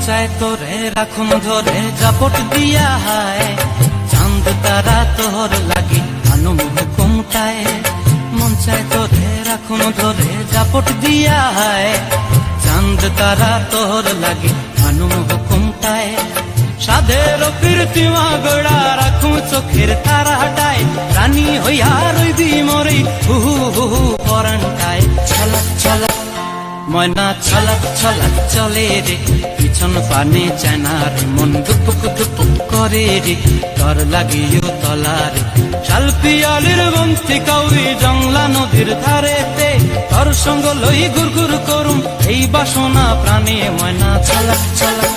চায় তোরে রাখুন ধরে জাপট দিয়া হায়, চাঁদ তারা তোর লাগি আনুম হুকুমটায়। মন চায় তোরে রাখুন ধরে জাপট দিয়া হায়, চাঁদ তারা তোর লাগি আনুম হুকুমটায়। সাধের কীর্তিমা গোড়া রাখুন চোখের তারা হটায়, রানী হইয়া রইবি মরে হুহু হুহু পরান্টায়। ছলক ছলক ময়না ছলক ছলক চলে রে, পিছন পানে চায়না রে, মন দুপুক দুপুক করে রে, তর লাগিও তলারে। শালপিয়ালির বন্তি কাউরি জংলা নদীর ধারেতে, তর সঙ্গ লই গুর গুর করুম এই বাসনা প্রাণে। ময়না ছলক ছলক